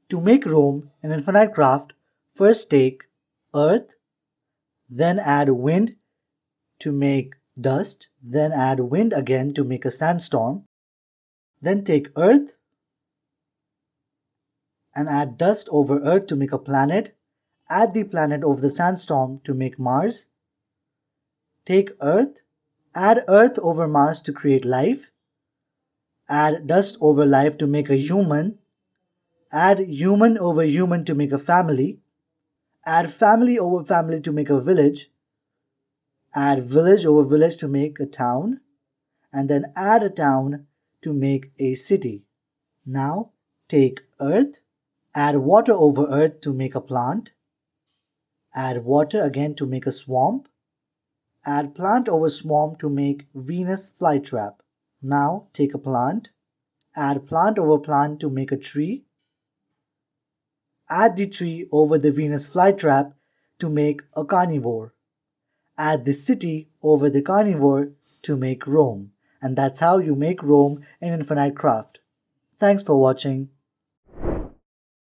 To make Rome in Infinite Craft, first take earth, then add wind to make dust, then add wind again to make a sandstorm, then take earth and add dust over earth to make a planet, add the planet over the sandstorm to make Mars, take earth, add earth over Mars to create life, add dust over life to make a human, add human over human to make a family, add family over family to make a village, add village over village to make a town, and then add a town to make a city. Now take earth, add water over earth to make a plant, add water again to make a swamp, add plant over swamp to make Venus flytrap. Now take a plant, add plant over plant to make a tree, add the tree over the Venus flytrap to make a carnivore, add the city over the carnivore to make Rome. And that's how you make Rome in Infinite Craft. Thanks for watching.